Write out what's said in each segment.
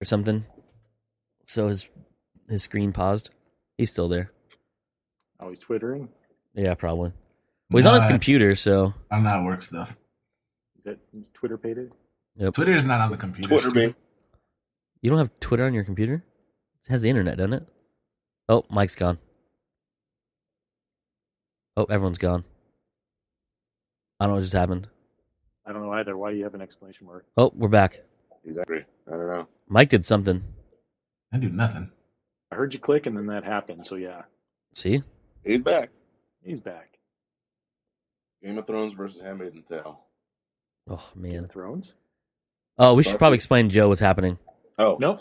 or something. So his screen paused. He's still there. Oh, he's twittering. Yeah, probably. Well, he's on his computer, so I'm not work stuff. He's Twitter pated? Yep. Twitter is not on the computer. Twitter me. You don't have Twitter on your computer? It has the internet, doesn't it? Oh, Mike's gone. Oh, everyone's gone. I don't know what just happened. I don't know either. Why do you have an exclamation mark? Oh, we're back. He's angry. I don't know. Mike did something. I do nothing. I heard you click and then that happened, so yeah. See? He's back. He's back. Game of Thrones versus Handmaid's Tale. Oh, Game man. of Thrones? Oh, we should probably explain Joe what's happening. Oh. Nope.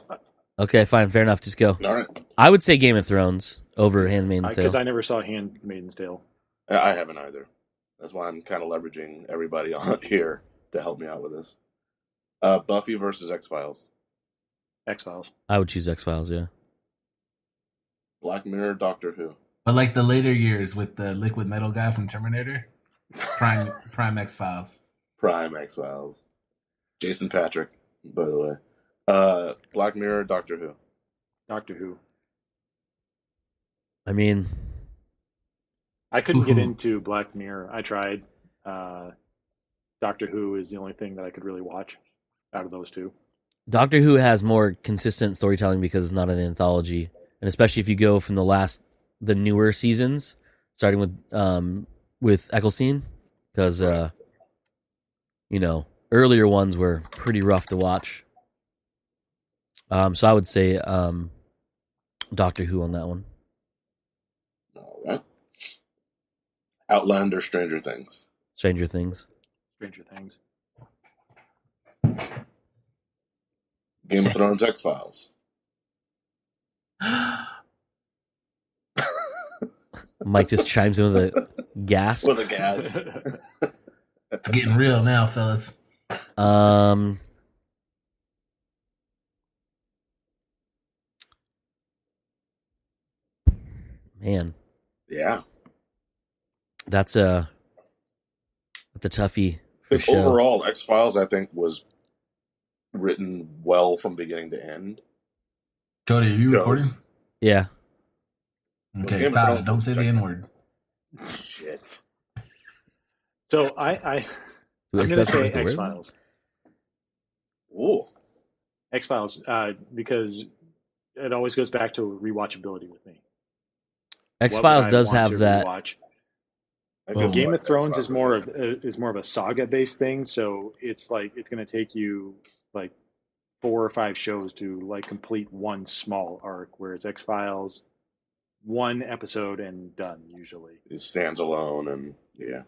Okay, fine. Fair enough. Just go. All right. I would say Game of Thrones over Handmaid's Tale. Because I never saw Handmaid's Tale. I haven't either. That's why I'm kind of leveraging everybody on here to help me out with this. Buffy versus X-Files. X-Files. I would choose X-Files, yeah. Black Mirror, Doctor Who. But like the later years with the liquid metal guy from Terminator, Prime X-Files. Prime X-Files. Jason Patrick, by the way. Black Mirror, Doctor Who. Doctor Who. I mean, I couldn't get into Black Mirror. I tried. Doctor Who is the only thing that I could really watch out of those two. Doctor Who has more consistent storytelling because it's not an anthology. And especially if you go from the newer seasons, starting with Eccleston, because earlier ones were pretty rough to watch. So I would say Doctor Who on that one. All right. Outlander, Stranger Things. Stranger Things. Stranger Things. Game of Thrones, X-Files. Mike just chimes in with a gasp. With a gas. It's getting real now, fellas. Man. Yeah. That's a toughie. Because overall, X-Files, I think, was written well from beginning to end. Cody, are you recording? Yeah. Okay, Todd, don't say the N-word. Shit. So I'm going to say X-Files. Ooh. X-Files, because it always goes back to rewatchability with me. X-Files does have that. Game of Thrones is more of a saga-based thing, so it's like it's going to take you like 4 or 5 shows to like complete one small arc, whereas X-Files, one episode and done usually. It stands alone, and yeah.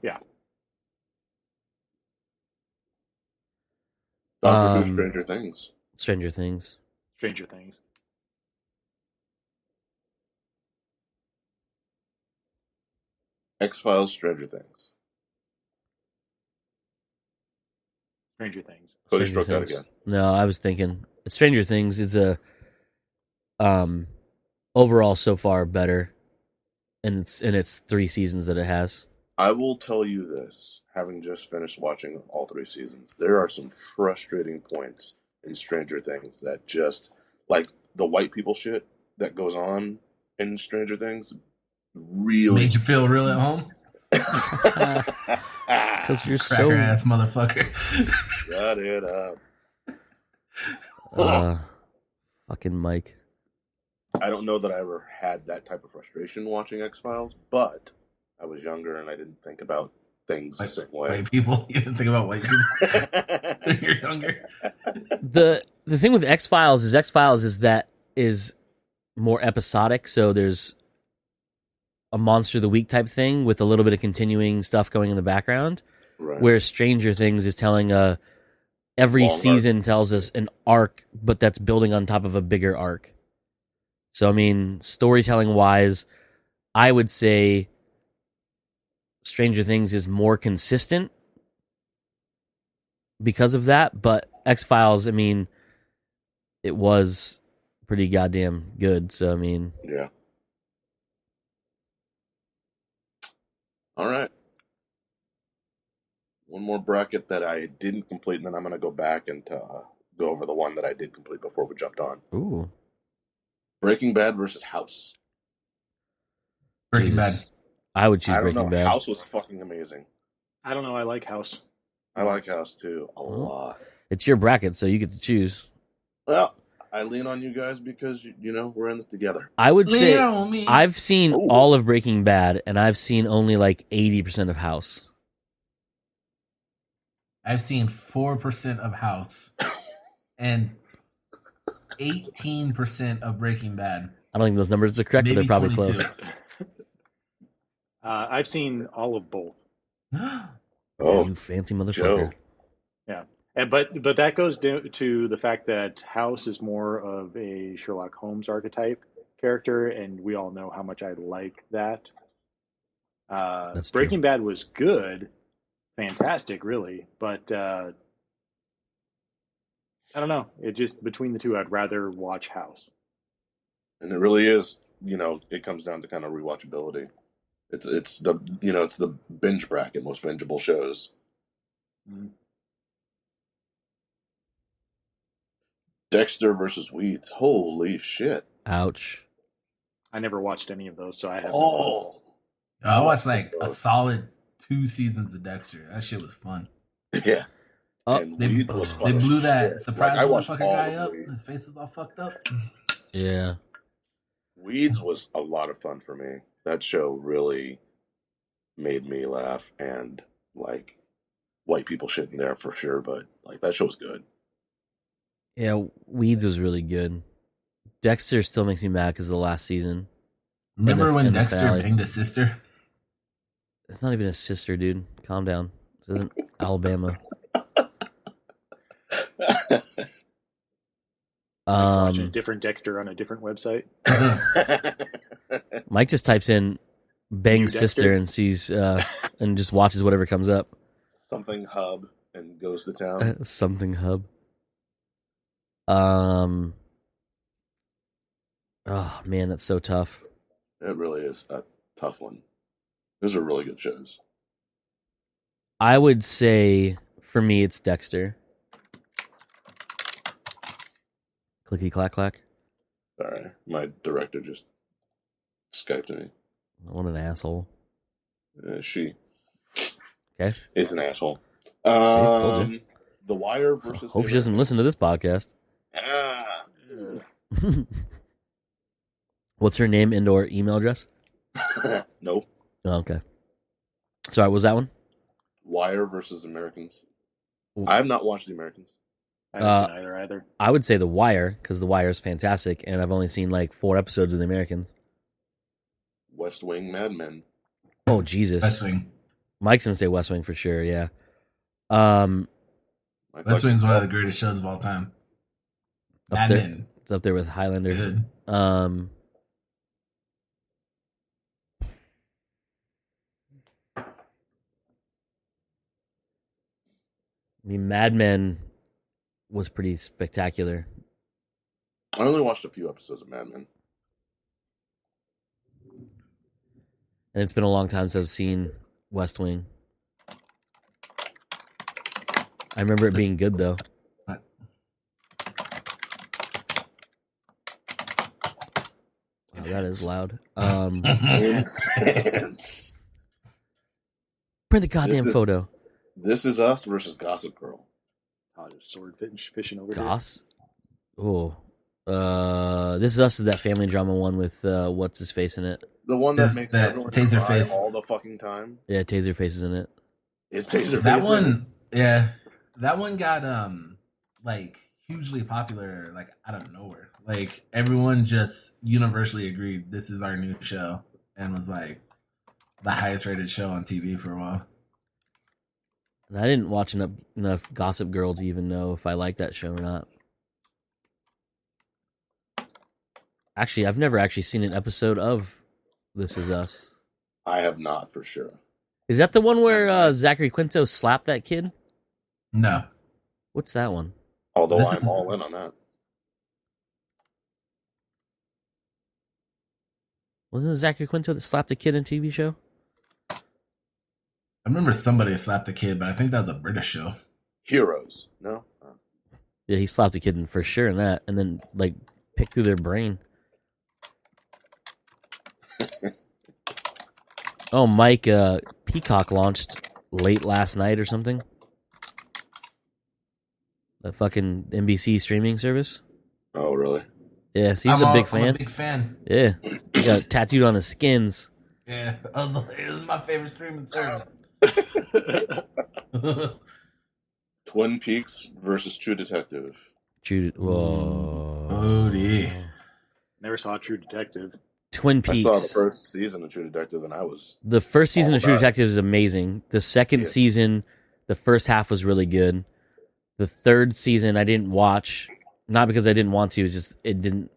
Doctor Who, Stranger Things. Stranger Things. Stranger Things. X-Files, Stranger Things. Stranger Things. Cody struck out again. No, I was thinking Stranger Things is a overall so far better in its 3 seasons that it has. I will tell you this, having just finished watching all 3 seasons, there are some frustrating points in Stranger Things that just, like the white people shit that goes on in Stranger Things, really made you feel real at home. Because you're Cracker ass motherfucker. Shut it up. Fucking Mike. I don't know that I ever had that type of frustration watching X-Files, but I was younger and I didn't think about things the same way. White people? You didn't think about white people when you're younger? The thing with X-Files is that is more episodic, so there's a monster of the week type thing with a little bit of continuing stuff going in the background. Right. Where Stranger Things is telling every season tells us an arc, but that's building on top of a bigger arc. So I mean, storytelling wise, I would say Stranger Things is more consistent because of that, but X-Files, I mean, it was pretty goddamn good. So I mean, yeah. All right. One more bracket that I didn't complete, and then I'm going to go back and go over the one that I did complete before we jumped on. Ooh. Breaking Bad versus House. Breaking Bad. I would choose I don't Breaking know. Bad. House was fucking amazing. I don't know. I like House. I like House too a Well, lot. It's your bracket, so you get to choose. Well, I lean on you guys because we're in this together. I would say Me. I've seen all of Breaking Bad, and I've seen only like 80% of House. I've seen 4% of House and 18% of Breaking Bad. I don't think those numbers are correct, but they're probably 22. close. I've seen all of both. Oh, you fancy motherfucker! Joe. Yeah, but that goes to the fact that House is more of a Sherlock Holmes archetype character, and we all know how much I like that. That's Breaking true. Bad was good, fantastic, really, but I don't know. It just between the two, I'd rather watch House. And it really is, it comes down to kind of rewatchability. It's the binge bracket, most bingeable shows. Mm-hmm. Dexter versus Weeds. Holy shit. Ouch. I never watched any of those, so I have. I watched like a solid 2 seasons of Dexter. That shit was fun. Yeah. And Weeds was fun. They blew as that shit. surprise I watched motherfucker all guy of up. Weeds. His face is all fucked up. Yeah. Weeds was a lot of fun for me. That show really made me laugh, and like white people shit in there for sure, but like that show was good. Yeah, Weeds was really good. Dexter still makes me mad because of the last season. Remember when in the Dexter finale. banged his sister? It's not even a sister, dude. Calm down. This isn't Alabama. Watching a different Dexter on a different website. Mike just types in "bang New sister" Dexter? and sees and just watches whatever comes up. Something hub and goes to town. Something hub. Oh man, that's so tough. It really is a tough one. Those are really good shows. I would say for me, it's Dexter. Clicky clack clack. Sorry, my director just Skyped to me. What an asshole. She Okay. is an asshole. told you. The Wire versus. Hope she doesn't listen to this podcast. Ah. What's her name and or email address? Nope. Oh, okay. Sorry, what was that one? Wire versus Americans. I have not watched The Americans. I haven't seen either. I would say The Wire, because The Wire is fantastic, and I've only seen like 4 episodes of The Americans. West Wing, Mad Men. Oh, Jesus. West Wing. Mike's going to say West Wing for sure, yeah. West Wing's one of the greatest shows of all time. Mad Men. It's up there with Highlander. Good. I mean, Mad Men was pretty spectacular. I only watched a few episodes of Mad Men. And it's been a long time since I've seen West Wing. I remember it being good, though. What? Wow, that is loud. Print the goddamn photo. This Is Us versus Gossip Girl. Oh, just sword fishing over Goss? Oh. This Is Us is that family drama one with what's his face in it. The one that makes that everyone Taser cry face all the fucking time. Yeah, Taserface is in it. Is Taser that face one, in it? yeah, that one got like hugely popular, like out of nowhere. Like everyone just universally agreed this is our new show, and was like the highest rated show on TV for a while. And I didn't watch enough Gossip Girl to even know if I like that show or not. Actually, I've never actually seen an episode of This Is Us. I have not, for sure. Is that the one where Zachary Quinto slapped that kid? No, What's that one? Although This I'm is- all in on that. Wasn't it Zachary Quinto that slapped a kid in a TV show? I remember somebody slapped a kid, but I think that was a British show. Heroes. No? Yeah, he slapped a kid for sure in that, and then like picked through their brain. Oh, Mike, Peacock launched late last night or something. The fucking NBC streaming service. Oh, really? Yeah, so he's a big fan. I'm a big fan. Yeah, he got tattooed on his skins. Yeah, I was like, this is my favorite streaming service. Twin Peaks versus True Detective. Whoa. Cody. Never saw True Detective. Twin Peaks. I saw the first season of True Detective, and I was The first season all of True about it. Detective is amazing. The second season, the first half was really good. The third season I didn't watch, not because I didn't want to, it's just it didn't.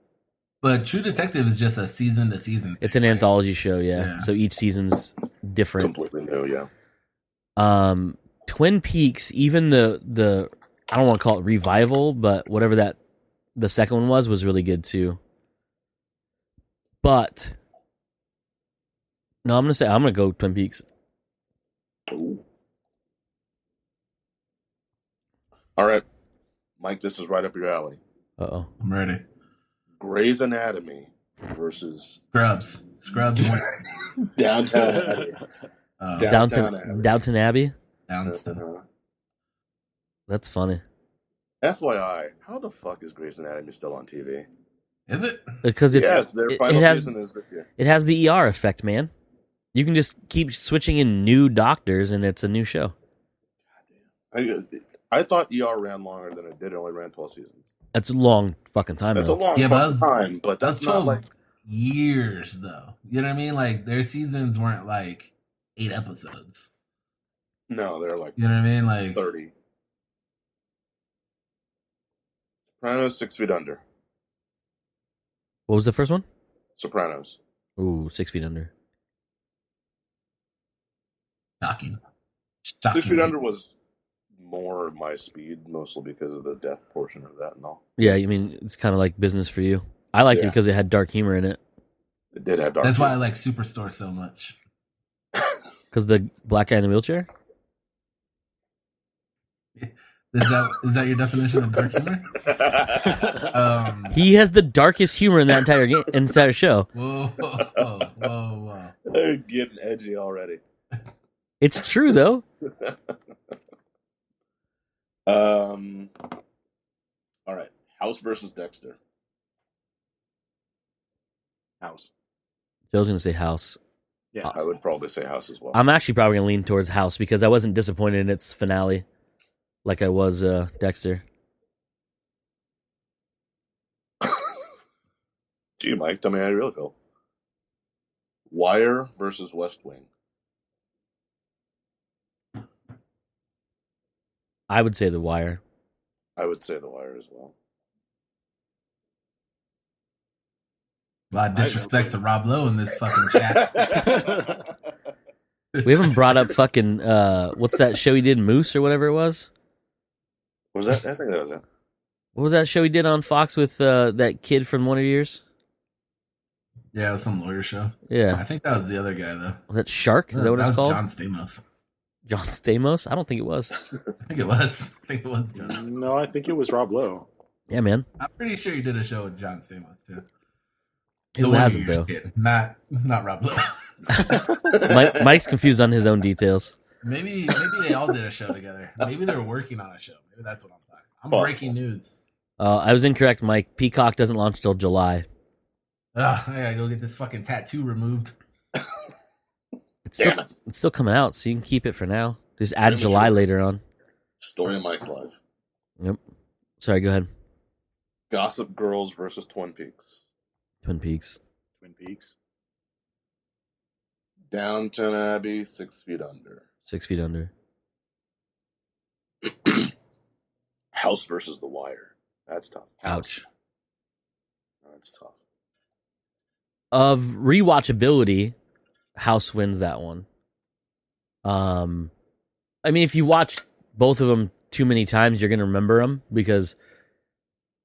But True Detective is just a season to season. It's an anthology show, yeah. So each season's different. Completely new, yeah. Twin Peaks, even the I don't want to call it revival, but whatever that the second one was really good too. But no, I'm gonna go Twin Peaks. Ooh. All right, Mike, this is right up your alley. Uh-oh. I'm ready. Grey's Anatomy versus Scrubs. Downtown Abbey. Downton Abbey. Downton. That's funny. FYI, how the fuck is Grey's Anatomy still on TV? Is it? Because Yes, their final season is this year. It has the ER effect, man. You can just keep switching in new doctors, and it's a new show. I thought ER ran longer than it did. It only ran 12 seasons. That's a long fucking time. That's a long time, but that's not 12 like years, though. You know what I mean? Like, their seasons weren't like 8 episodes. No, they're like You know what I mean? Like 30. Sopranos, 6 Feet Under. What was the first one? Sopranos. Ooh, 6 Feet Under. shocking. 6 Feet Under was more my speed, mostly because of the death portion of that and all. Yeah, I mean, it's kind of like business for you. I liked it because it had dark humor in it. It did have dark That's humor. why I like Superstore so much. Because the black guy in the wheelchair? Is that your definition of dark humor? He has the darkest humor in that entire show. Whoa. They're getting edgy already. It's true though. All right. House versus Dexter. House. Joe's gonna say House. Yeah, I would probably say House as well. I'm actually probably gonna lean towards House because I wasn't disappointed in its finale, like I was Dexter. Gee, Mike, tell me how you really feel. Wire versus West Wing. I would say The Wire. I would say The Wire as well. A lot of disrespect to Rob Lowe in this fucking chat. We haven't brought up fucking what's that show he did, Moose or whatever it was? Was that? I think that was it. What was that show he did on Fox with that kid from Wonder Years? Yeah, it was some lawyer show. Yeah, I think that was the other guy though. was that Shark? Is that what it's called? John Stamos. John Stamos? I don't think it was. I think it was John Stamos. no, I think it was Rob Lowe. Yeah, man. I'm pretty sure you did a show with John Stamos too. Who Wonder hasn't Years though? kid, not Rob Lowe. Mike's confused on his own details. Maybe they all did a show together. Maybe they were working on a show. Maybe that's what I'm talking. I'm Possible. breaking news. I was incorrect, Mike. Peacock doesn't launch till July. Ugh, I gotta go get this fucking tattoo removed. It's still coming out, so you can keep it for now. Just add Really? July later on. Story of Mike's life. Yep. Sorry, go ahead. Gossip Girls versus Twin Peaks. Twin Peaks. Twin Peaks. Downton Abbey, 6 Feet Under. 6 Feet Under. House versus The Wire. That's tough. Ouch. That's tough. Of rewatchability, House wins that one. I mean, if you watch both of them too many times, you're gonna remember them because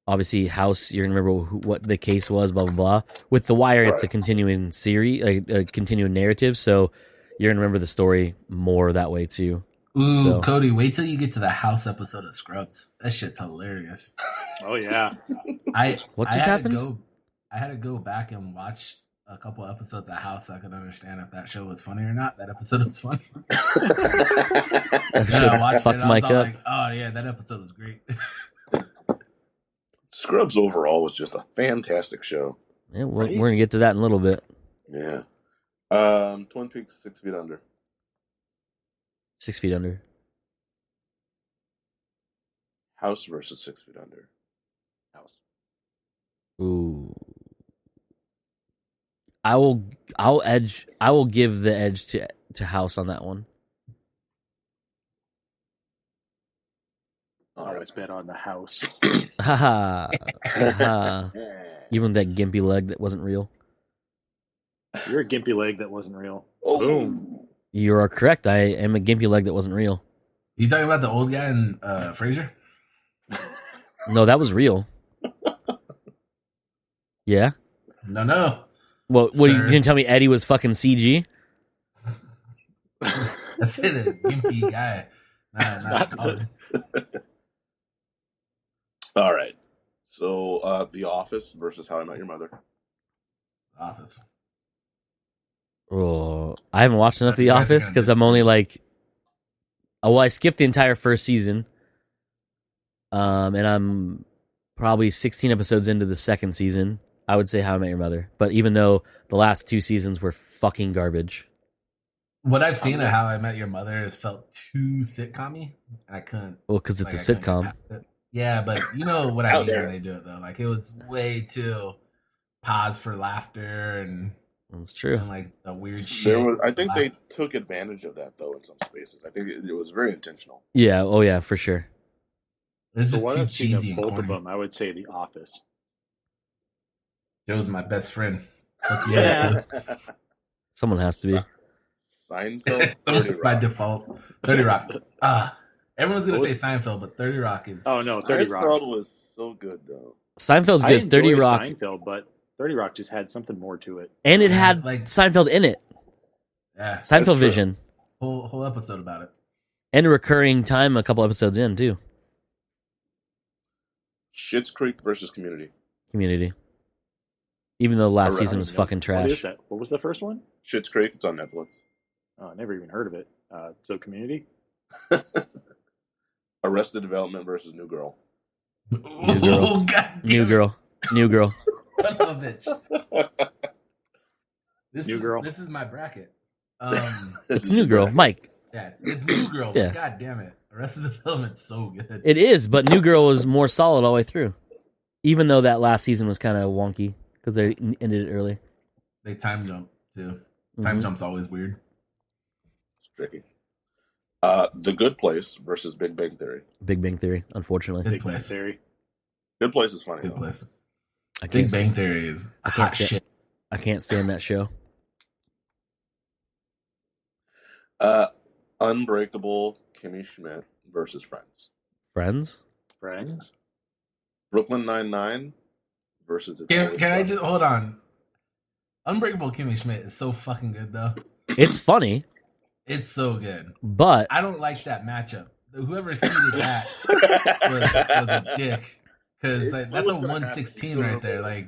obviously House, you're gonna remember what the case was, blah blah blah. With The Wire, it's a continuing series, a continuing narrative, so you're gonna remember the story more that way too. Ooh, So- Cody, wait till you get to the house episode of Scrubs. That shit's hilarious. Oh yeah. What just happened? I had to go back and watch a couple episodes of House so I could understand if that show was funny or not. That episode was funny. That Then I shit watched fucked it and I was Mike all up. like, oh yeah, that episode was great. Scrubs overall was just a fantastic show. Yeah, we're Right? gonna get to that in a little bit. Yeah. Twin Peaks, 6 Feet Under. 6 Feet Under. House versus 6 Feet Under. House. Ooh. I will give the edge to House on that one. All Always bet on the house. Haha. Haha. Even that gimpy leg that wasn't real. You're a gimpy leg that wasn't real. Oh. Boom. You are correct. I am a gimpy leg that wasn't real. You talking about the old guy in Frasier? No, that was real. Yeah. No. Well, Sir. you didn't tell me Eddie was fucking CG? I said a gimpy guy. Not old. All right. So, The Office versus How I Met Your Mother. Office. Oh, I haven't watched enough of The You guys are Office gonna because I'm only like, I skipped the entire first season, and I'm probably 16 episodes into the second season. I would say How I Met Your Mother, but even though the last 2 seasons were fucking garbage. What I've seen of How I Met Your Mother has felt too sitcom-y, and I couldn't. Well, because it's like, a I couldn't get sitcom. past it. Yeah, but you know what I Out mean there. when they do it though. Like it was way too pause for laughter and That's true. like the weird shit. I think they took advantage of that, though, in some spaces. I think it was very intentional. Yeah. Oh yeah, for sure. It's For just what too I've seen cheesy of and both corny. of them, I would say The Office. Joe's my best friend. Yeah. Someone has to be. Seinfeld, 30 Rock. By default. 30 Rock. Everyone's gonna say Seinfeld, but 30 Rock is. Oh no, 30 Rock. Seinfeld was so good, though. Seinfeld's I good. enjoyed 30 Rock, Seinfeld, but 30 Rock just had something more to it. and it had Like- Seinfeld in it. Yeah, Seinfeld true. Vision, whole episode about it. and a recurring time a couple episodes in too. Schitt's Creek versus Community. Community. Even though last Alright. season was fucking What is trash. that? What was the first one? Schitt's Creek, it's on Netflix. Oh, I never even heard of it. So Community? Arrested Development versus New Girl. New girl. Oh, God New damn girl. New girl. Son of a bitch. New girl. This is my bracket. It's New Girl. Mike. Yeah, it's New Girl. Yeah. But God damn it. The rest of the film's so good. It is, but New Girl was more solid all the way through. Even though that last season was kind of wonky because they ended it early. They time jump too. Time Mhm. jump's always weird. It's tricky. The Good Place versus Big Bang Theory. Big Bang Theory, unfortunately. Good Big Bang place. Theory. Good Place is funny. Good though. place. I can't, Big Bang Theory is I can't hot say- shit. I can't stand that show. Unbreakable Kimmy Schmidt versus Friends. Friends? Friends? Brooklyn Nine-Nine versus... It's Can Always I Sunny. just hold on? Unbreakable Kimmy Schmidt is so fucking good though. It's funny, It's so good. but I don't like that matchup. Whoever seeded that was a dick. Because like, that's a What was gonna 116 happen? right there. Like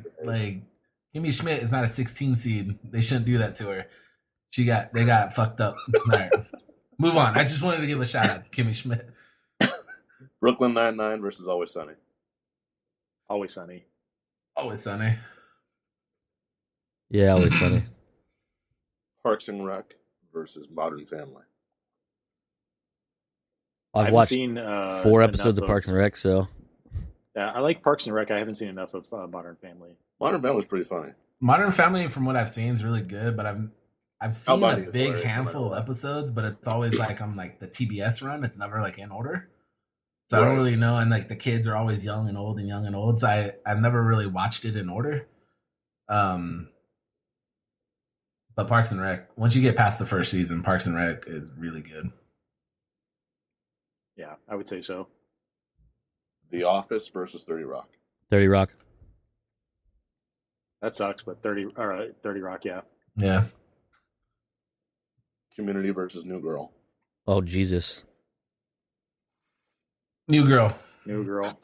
Kimmy Schmidt is not a 16 seed. They shouldn't do that to her. They got fucked up. All right. Move on. I just wanted to give a shout out to Kimmy Schmidt. Brooklyn Nine-Nine versus Always Sunny. Always Sunny. Always Sunny. yeah, always sunny. Parks and Rec versus Modern Family. I've haven't watched seen, 4 episodes enough of Parks and Rec, so Yeah, I like Parks and Rec. I haven't seen enough of Modern Family. Modern Family's pretty funny. Modern Family, from what I've seen, is really good, but I've seen Bunny a is big hilarious, handful no of matter what. episodes, but it's always like on like the TBS run. It's never like in order. So I Right. don't really know. And like the kids are always young and old and young and old. So I've never really watched it in order. But Parks and Rec, once you get past the first season, Parks and Rec is really good. Yeah, I would say so. The Office versus 30 Rock. 30 Rock. That sucks, but 30 Rock, yeah. Yeah. Community versus New Girl. Oh, Jesus. New Girl. New Girl.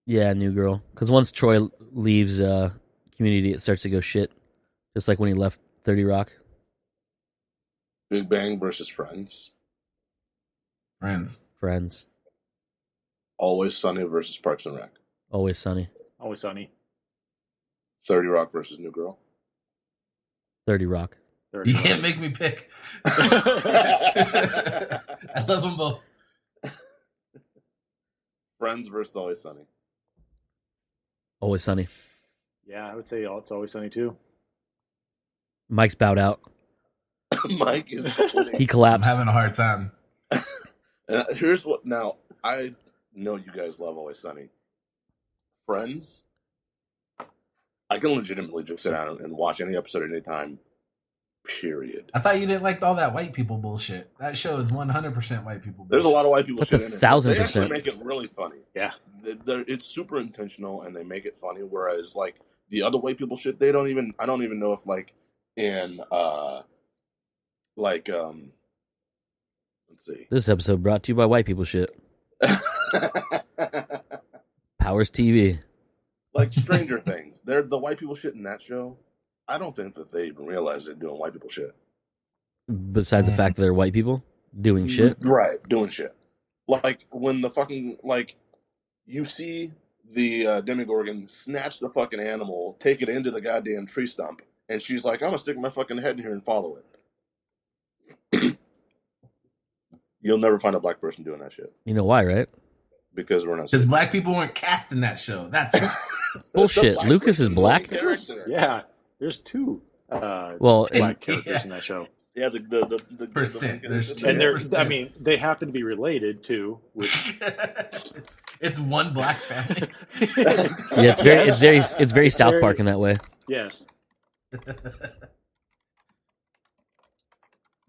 Yeah, New Girl. Because once Troy leaves Community, it starts to go shit. Just like when he left 30 Rock. Big Bang versus Friends. Friends. Always Sunny versus Parks and Rec. Always Sunny. Always Sunny. 30 Rock versus New Girl. 30 Rock. 30 You Rock. can't make me pick. I love them both. Friends versus Always Sunny. Always Sunny. Yeah, I would say it's Always Sunny too. Mike's bowed out. Mike is. He I'm collapsed. having a hard time. Here's what. Now, I know you guys love Always Sunny. Friends, I can legitimately just sit down and watch any episode at any time. Period. I thought you didn't like all that white people bullshit. That show is 100% white people bullshit. There's a lot of white people. That's shit 1,000%. They actually make it really funny. Yeah, it's super intentional, and they make it funny. Whereas, like the other white people shit, they don't even. I don't even know if in let's see. This episode brought to you by white people shit. Powers TV. Like Stranger Things. They're the white people shit in that show. I don't think that they even realize they're doing white people shit. Besides the fact that they're white people doing shit. Right, doing shit. Like when the fucking you see the Demogorgon snatch the fucking animal, take it into the goddamn tree stump, and she's like, I'm gonna stick my fucking head in here and follow it. You'll never find a black person doing that shit. You know why, right? Because we're not. Because black people weren't cast in that show. That's Bullshit. Lucas is black? yeah. There's two Well, black characters in that show. Yeah, the percent. There's And they're, 2%. I mean, they happen to be related too. Which it's one black family. yeah, it's very South Park in that way. Yes.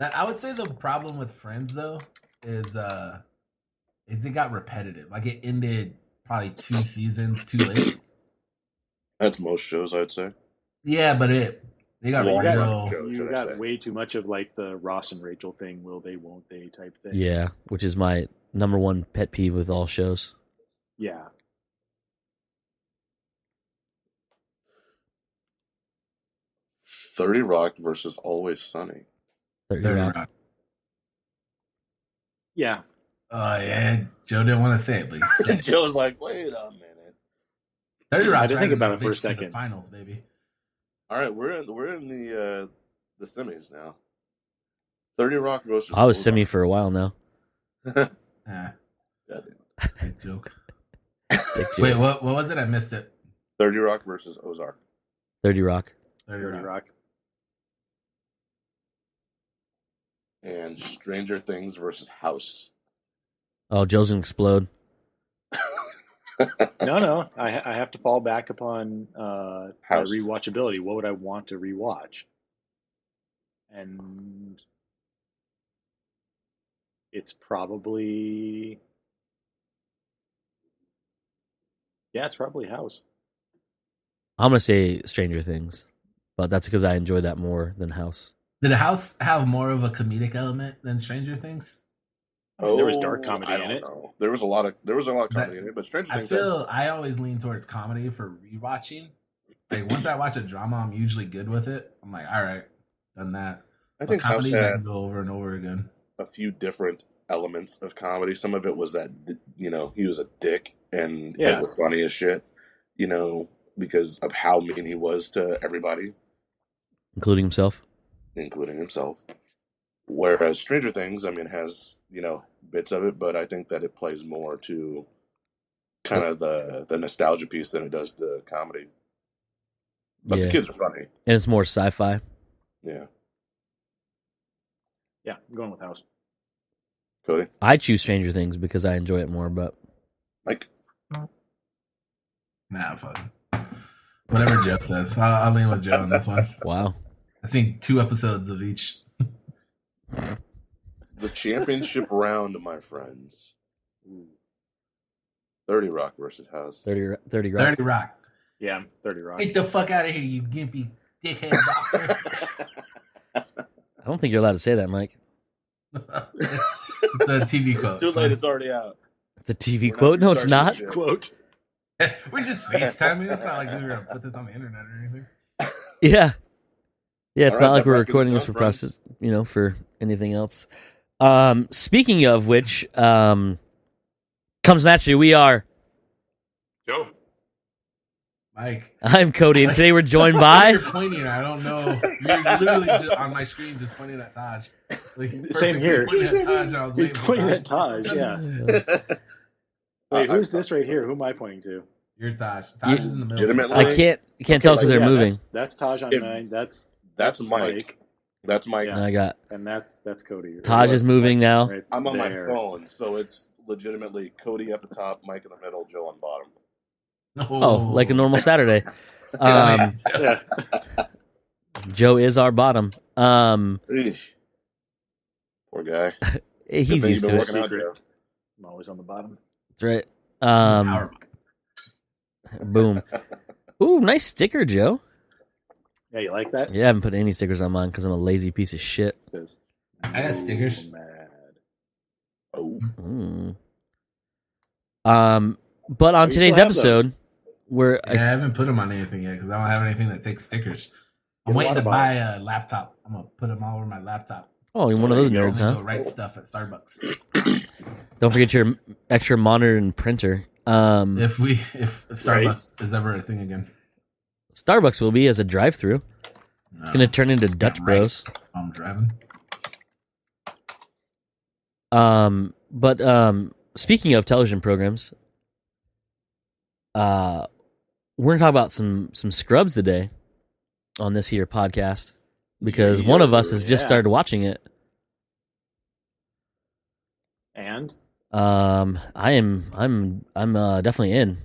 I would say the problem with Friends though is it got repetitive. Like it ended probably 2 seasons too late. That's most shows, I'd say. Yeah, but they got real. You got way too much of like the Ross and Rachel thing. Will they? Won't they? Type thing. Yeah, which is my number one pet peeve with all shows. Yeah. "30 Rock versus Always Sunny. 30 Rock. Yeah. Oh yeah, Joe didn't want to say it, but he said it. Joe's like, wait a minute. 30 Rock. I had to think about it for a second. Finals, baby. All right, we're in the semis now. 30 Rock versus. I was semi for a while now. Yeah. Goddamn. Big joke. Big joke. Wait, what was it? I missed it. 30 Rock versus Ozark. 30 Rock. 30 Rock. And Stranger Things versus House. Oh, Joe's gonna explode. No. I have to fall back upon House. rewatchability. What would I want to rewatch? And it's probably it's probably House. I'm gonna say Stranger Things, but that's because I enjoy that more than House. Did the House have more of a comedic element than Stranger Things? I mean, there was dark comedy I in don't it. know. There was a lot of comedy in it, but Stranger Things. I always lean towards comedy for rewatching. Like once I watch a drama, I'm usually good with it. I'm like, all right, done that. I think comedy House I had can go over and over again. a few different elements of comedy. Some of it was that he was a dick and it was funny as shit. Because of how mean he was to everybody, Including himself. Whereas Stranger Things, has bits of it, but I think that it plays more to kind of the nostalgia piece than it does the comedy. But the kids are funny, and it's more sci-fi. Yeah. Yeah, I'm going with House. Cody, I choose Stranger Things because I enjoy it more, but Mike. Nah, fuck. Whatever Joe says, I'll lean with Joe on this one. Wow. I've seen 2 episodes of each. The championship round, my friends. 30 Rock versus House. 30 Rock. 30 Rock. Yeah, 30 Rock. Get the fuck out of here, you gimpy dickhead doctor. I don't think you're allowed to say that, Mike. The TV quote. Too late, it's already out. The TV We're quote? No, it's researching not. shit. Quote. We're just FaceTiming. It's not like we're gonna put this on the internet or anything. Yeah. Yeah, it's All not right, like that we're bracket is recording this done, for friends. process, for anything else. Speaking of which, comes naturally, we are. Joe. Mike, I'm Cody, and today we're joined you're by. pointing. I don't know. You're literally just on my screen, just pointing at Taj. Like, Same here. Pointing at Taj, and I was You're waiting for pointing Taj at to say Taj, something. yeah. Wait, who's this right here? Who am I pointing to? You're Taj. Taj is in the middle. Legitimately? I can't tell because like, they're yeah, moving. That's Taj on If- mine. That's Mike. That's Mike. Yeah. I got And that's Cody. Taj is moving now. Right I'm on there. my phone, so it's legitimately Cody at the top, Mike in the middle, Joe on bottom. Oh, like a normal Saturday. Yeah. Joe is our bottom. Eesh. Poor guy. He's Good thing used you've to been it. working out, Secret. Joe. I'm always on the bottom. That's right. Boom. Ooh, nice sticker, Joe. Yeah, you like that? Yeah, I haven't put any stickers on mine because I'm a lazy piece of shit. It says, I got stickers. Nomad. Oh, But on you today's still have those? episode, we're Yeah, I haven't put them on anything yet because I don't have anything that takes stickers. I'm Get a waiting to water buy a laptop. I'm gonna put them all over my laptop. you're one of those I'm nerds, gonna huh? go write stuff at Starbucks. Don't forget your extra monitor and printer. If Starbucks is ever a thing again, Starbucks will be as a drive-through. It's gonna turn into Dutch right. Bros. I'm driving. But speaking of television programs, we're gonna talk about some Scrubs today on this here podcast because one of us has just Yeah. started watching it. And I'm definitely in.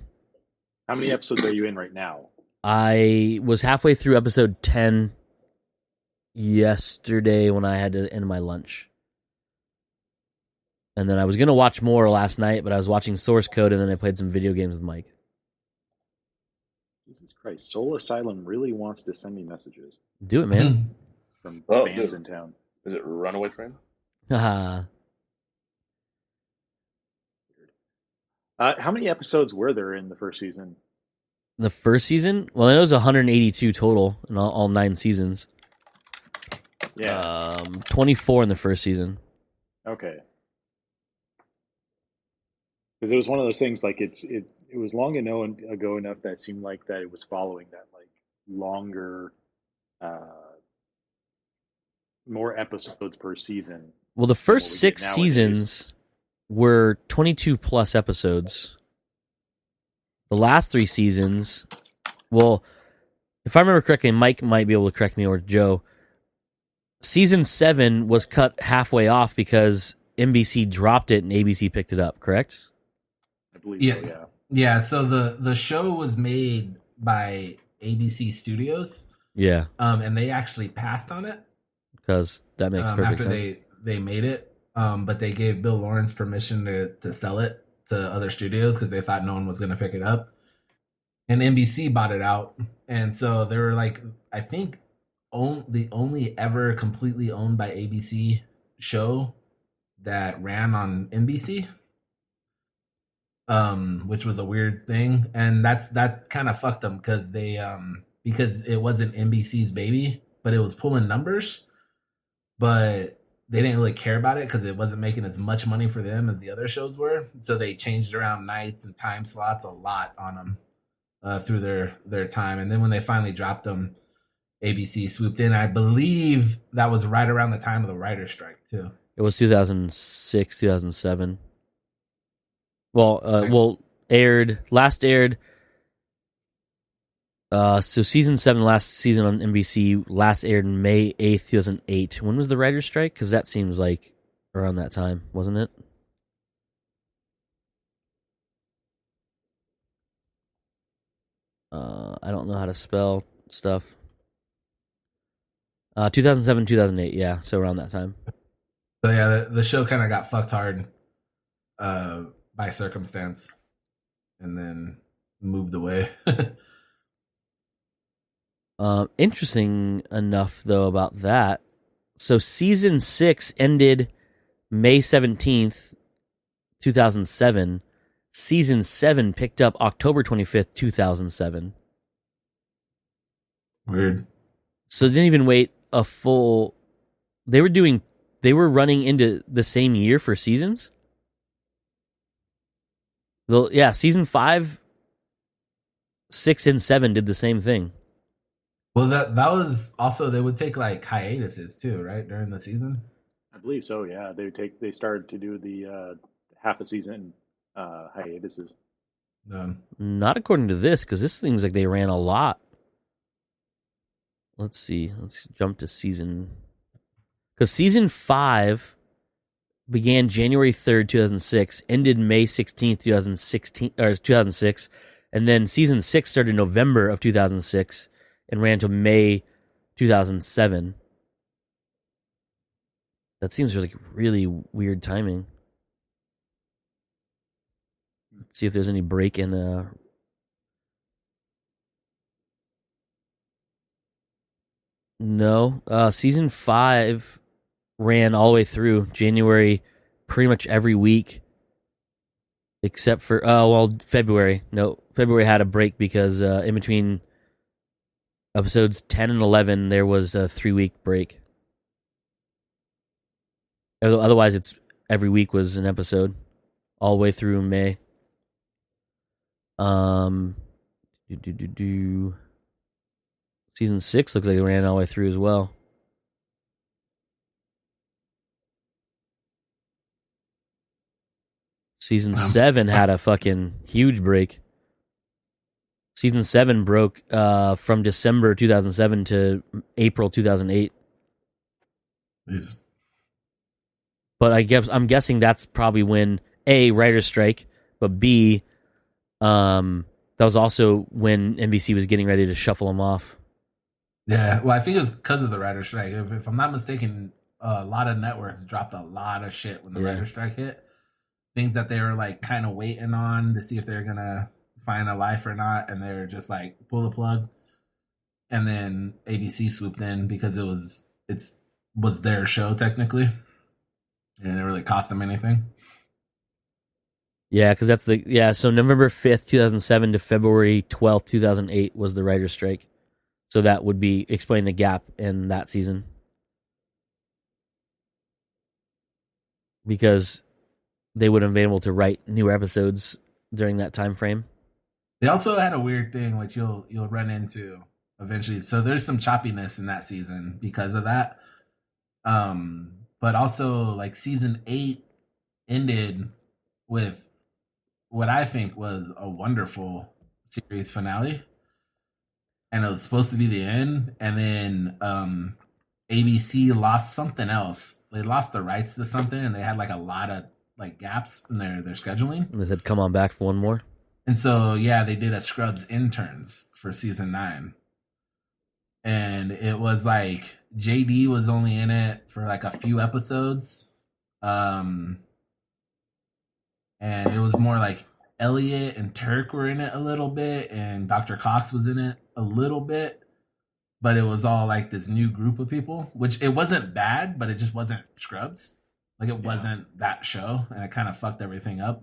how many episodes are you in right now? I was halfway through episode 10 yesterday when I had to end my lunch. And then I was going to watch more last night, but I was watching Source Code and then I played some video games with Mike. Jesus Christ. Soul Asylum really wants to send me messages Do it, man. from Oh, fans dude. in town. is it Runaway Train? Haha. How many episodes were there in the first season? The first season? Well, it was 182 total in all 9 seasons. Yeah. 24 in the first season. Okay. Because it was one of those things like it was long ago enough that it seemed like that it was following that like longer, more episodes per season. Well, the first What we 6 get nowadays. seasons were 22 plus episodes. The last 3 seasons, well, if I remember correctly, Mike might be able to correct me or Joe. Season 7 was cut halfway off because NBC dropped it and ABC picked it up, correct? I believe Yeah. so, yeah. Yeah, so the show was made by ABC Studios, Yeah, and they actually passed on it because that makes perfect after sense. they made it. But they gave Bill Lawrence permission to sell it to other studios because they thought no one was going to pick it up. And NBC bought it out, and so they were like, I think, the only ever completely owned by ABC show that ran on NBC. Which was a weird thing, and that kind of fucked them because because it wasn't NBC's baby, but it was pulling numbers, but they didn't really care about it because it wasn't making as much money for them as the other shows were. So they changed around nights and time slots a lot on them through their time, and then when they finally dropped them, ABC swooped in. I believe that was right around the time of the writer's strike too. It was 2006, 2007. Well, last aired. So season 7, last season on NBC, last aired May 8th, 2008. When was the writer's strike? Because that seems like around that time, wasn't it? I don't know how to spell stuff. 2007, 2008, yeah, so around that time. So yeah, the show kind of got fucked hard by circumstance, and then moved away. Interesting enough, though, about that. So season 6 ended May 17th, 2007. Season 7 picked up October 25th, 2007. Weird. So they didn't even wait a full... They were running into the same year for seasons? Yeah, season 5, 6, and 7 did the same thing. Well, that was also, they would take like hiatuses too, right, during the season? I believe so. Yeah, they started to do the half a season hiatuses. Not according to this, because this seems like they ran a lot. Let's see. Let's jump to season... Because season 5 began January 3rd, 2006, ended May 16th, 2006, and then season 6 started November of 2006 and ran to May 2007. That seems like really weird timing. Let's see if there's any break in... No. Season 5 ran all the way through January, pretty much every week, except for February. No, February had a break because in between episodes 10 and 11 there was a 3-week break. Otherwise, it's every week was an episode, all the way through May. Season 6 looks like it ran all the way through as well. Season 7 had a fucking huge break. Season 7 broke from December 2007 to April 2008. Jeez. But I'm guessing that's probably when A, writer's strike, but B, that was also when NBC was getting ready to shuffle them off. Yeah, well, I think it was because of the writer's strike. If I'm not mistaken, a lot of networks dropped a lot of shit when the writer's strike hit. Things that they were like kind of waiting on to see if they're gonna find a life or not, and they were just like pull the plug. And then ABC swooped in because it was their show technically, and it didn't really cost them anything. Yeah, because that's so November 5th, 2007 to February 12th, 2008 was the writer's strike. So that would be explain the gap in that season. Because they wouldn't have been able to write new episodes during that time frame. They also had a weird thing, which you'll run into eventually. So there's some choppiness in that season because of that. But also, like, season 8 ended with what I think was a wonderful series finale. And it was supposed to be the end. And then ABC lost something else. They lost the rights to something, and they had like a lot of like gaps in their scheduling. And they said, come on back for one more. And so, yeah, they did a Scrubs Interns for season 9. And it was like JD was only in it for like a few episodes. And it was more like Elliot and Turk were in it a little bit, and Dr. Cox was in it a little bit. But it was all like this new group of people, which it wasn't bad, but it just wasn't Scrubs. Like it wasn't that show, and it kind of fucked everything up.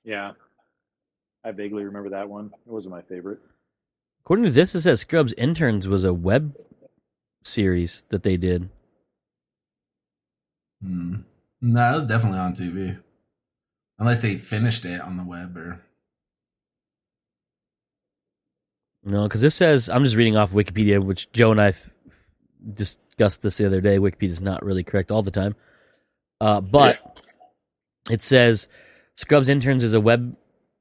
Yeah. I vaguely remember that one. It wasn't my favorite. According to this, it says Scrubs Interns was a web series that they did. No, it was definitely on TV. Unless they finished it on the web or... No, because this says, I'm just reading off Wikipedia, which Joe and I discussed this the other day. Wikipedia is not really correct all the time. But it says Scrubs Interns is a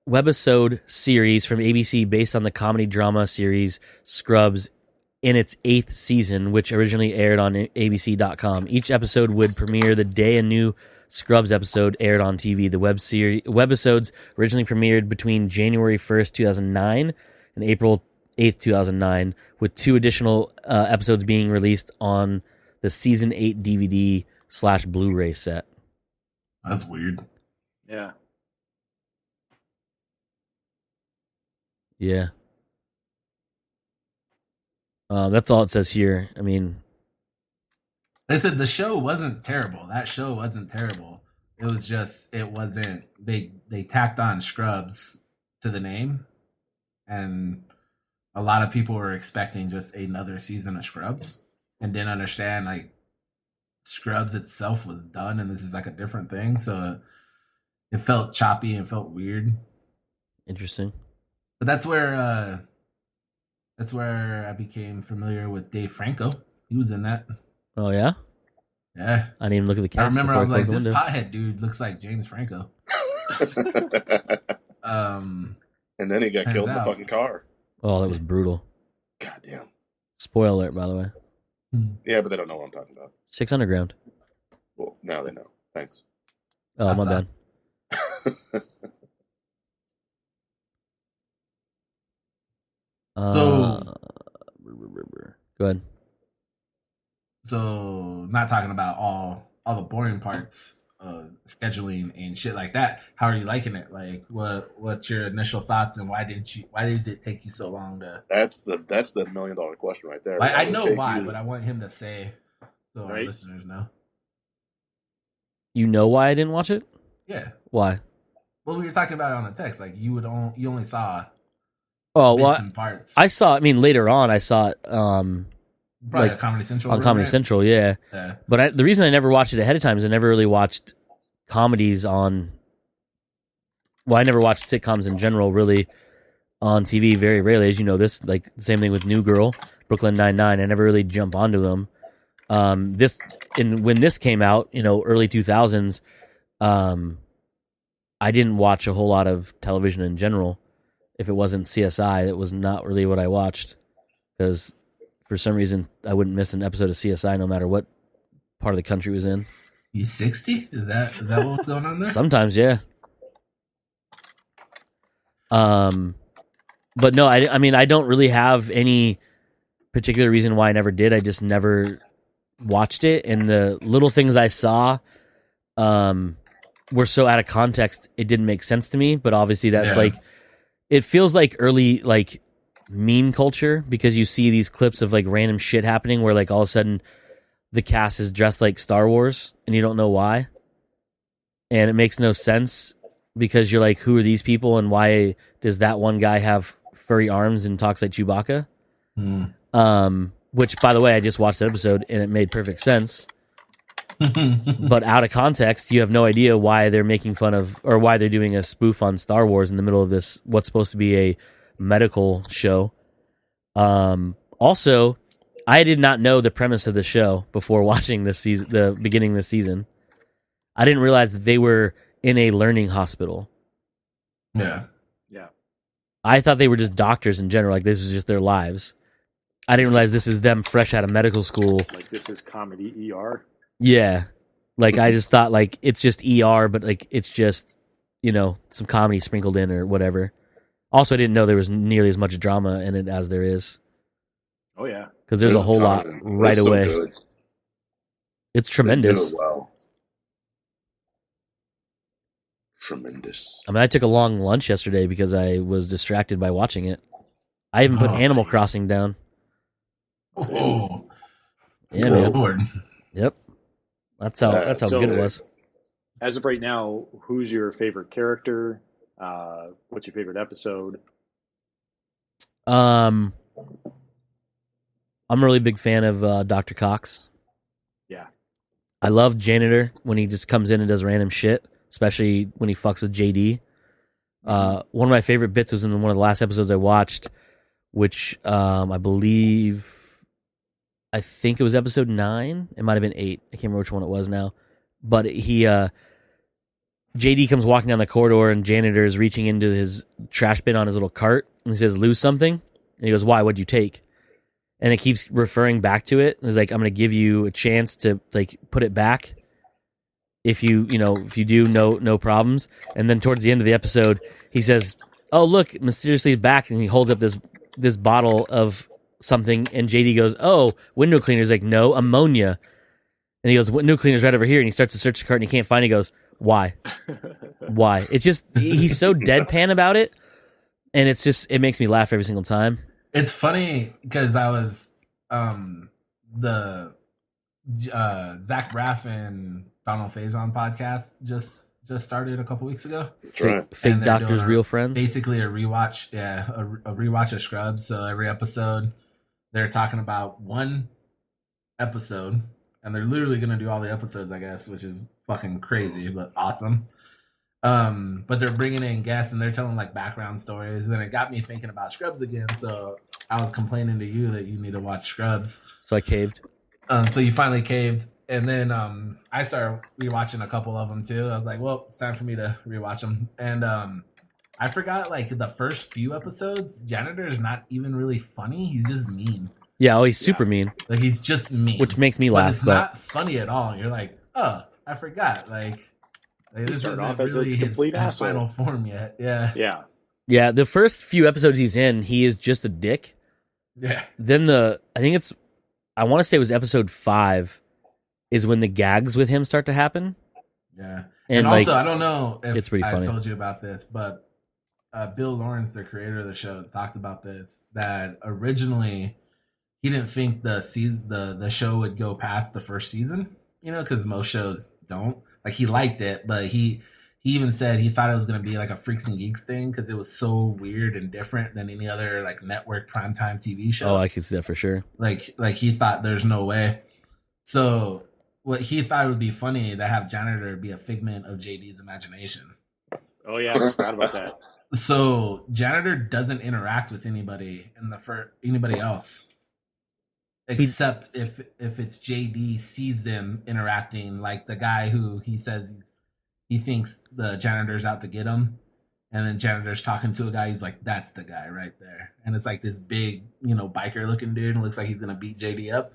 webisode series from ABC based on the comedy drama series Scrubs in its 8th season, which originally aired on ABC.com. Each episode would premiere the day a new Scrubs episode aired on TV. The webisodes originally premiered between January 1st, 2009 and April 8th, 2009, with 2 additional episodes being released on the Season 8 DVD/Blu-ray set. That's weird. Yeah. Yeah. That's all it says here. I mean... They said the show wasn't terrible. That show wasn't terrible. It was just it wasn't they tacked on Scrubs to the name, and a lot of people were expecting just another season of Scrubs and didn't understand like Scrubs itself was done and this is like a different thing. So it felt choppy and felt weird. Interesting. But that's where I became familiar with Dave Franco. He was in that. Oh yeah? Yeah. I didn't even look at the cast. I remember I was like, this window. pothead dude looks like James Franco. And then he got killed in the fucking car. Oh, that was brutal. Goddamn. Spoiler alert, by the way. Yeah, but they don't know what I'm talking about. 6 Underground. Well, now they know. Thanks. Oh, my bad. So, go ahead. So, not talking about all the boring parts of scheduling and shit like that. How are you liking it? Like, what's your initial thoughts, and why did it take you so long to? That's the $1 million question right there. I know why, but I want him to say so our Right? listeners know. You know why I didn't watch it? Yeah. Why? Well, we were talking about it on the text. Like you only saw Oh, bits well, and parts. I saw. I mean, later on, I saw it. Probably like, on Comedy Central. On Comedy Central, yeah. Yeah. But the reason I never watched it ahead of time is I never really watched comedies on. Well, I never watched sitcoms in general, really, on TV. Very rarely, as you know. This, like, the same thing with New Girl, Brooklyn Nine-Nine. I never really jump onto them. When this came out, early 2000s, I didn't watch a whole lot of television in general. If it wasn't CSI, that was not really what I watched, because for some reason I wouldn't miss an episode of CSI no matter what part of the country it was in. You 60? Is that what's going on there? Sometimes, yeah. But no, I mean, I don't really have any particular reason why I never did. I just never watched it, and the little things I saw were so out of context it didn't make sense to me. But obviously that's like, it feels like early like meme culture, because you see these clips of like random shit happening where like all of a sudden the cast is dressed like Star Wars and you don't know why, and it makes no sense, because you're like, who are these people and why does that one guy have furry arms and talks like Chewbacca? Which, by the way, I just watched that episode and it made perfect sense. But out of context, you have no idea why they're making fun of, or why they're doing a spoof on Star Wars in the middle of this, what's supposed to be a medical show. Also, I did not know the premise of the show before watching this season, the beginning of the season. I didn't realize that they were in a learning hospital. Yeah. I thought they were just doctors in general, like this was just their lives. I didn't realize this is them fresh out of medical school. Like this is comedy ER. Yeah. Like I just thought like it's just ER, but like it's just, some comedy sprinkled in or whatever. Also, I didn't know there was nearly as much drama in it as there is. Oh yeah. Because there's a whole lot right away. So It's tremendous. They do it well. Tremendous. I mean, I took a long lunch yesterday because I was distracted by watching it. I even put Animal Crossing down. Oh, yeah, man. Lord. Yep, that's how good it was. As of right now, who's your favorite character? What's your favorite episode? I'm a really big fan of Dr. Cox. Yeah, I love Janitor when he just comes in and does random shit, especially when he fucks with JD. One of my favorite bits was in one of the last episodes I watched, which I think it was episode 9. It might have been 8. I can't remember which one it was now. But JD comes walking down the corridor and Janitor is reaching into his trash bin on his little cart and he says, "Lose something?" And he goes, "Why? What'd you take?" And it keeps referring back to it. It's like, I'm going to give you a chance to like put it back. If you do, no problems. And then towards the end of the episode, he says, "Oh, look, mysteriously back." And he holds up this bottle of something, and JD goes, "Oh, window cleaner." He's like, "No, ammonia." And he goes, "Window cleaner's right over here." And he starts to search the cart and he can't find it. He goes, "Why? Why?" It's just, he's so deadpan about it. And it makes me laugh every single time. It's funny because I was the Zach Braff and Donald Faison podcast just started a couple weeks ago. That's right. Fake doctors, real friends. Basically a rewatch, a rewatch of Scrubs. So every episode, they're talking about one episode, and they're literally going to do all the episodes, I guess, which is fucking crazy, but awesome. But they're bringing in guests, and they're telling like background stories, and it got me thinking about Scrubs again. So I was complaining to you that you need to watch Scrubs. So I caved. So you finally caved, and then I started rewatching a couple of them too. I was like, well, it's time for me to rewatch them, and I forgot like the first few episodes. Janitor is not even really funny; he's just mean. Yeah, he's super mean. Like he's just mean, which makes me laugh. It's not funny at all. You're like, oh, I forgot. Like this isn't really his final form yet. Yeah. Yeah, the first few episodes he's in, he is just a dick. Yeah. Then I want to say it was episode 5 is when the gags with him start to happen. Yeah. And also, I don't know if it's pretty funny. I told you about this, but Bill Lawrence, the creator of the show, talked about this, that originally he didn't think the show would go past the first season, because most shows don't. Like, he liked it, but he even said he thought it was going to be like a Freaks and Geeks thing because it was so weird and different than any other like network primetime TV show. Oh, I can see that for sure. Like he thought there's no way. So what he thought would be funny to have Janitor be a figment of JD's imagination. Oh yeah, I forgot about that. So Janitor doesn't interact with anybody anybody else. Except if it's JD sees them interacting, like the guy who he says he thinks the janitor's out to get him, and then janitor's talking to a guy. He's like, "That's the guy right there," and it's like this big, biker looking dude, and looks like he's gonna beat JD up.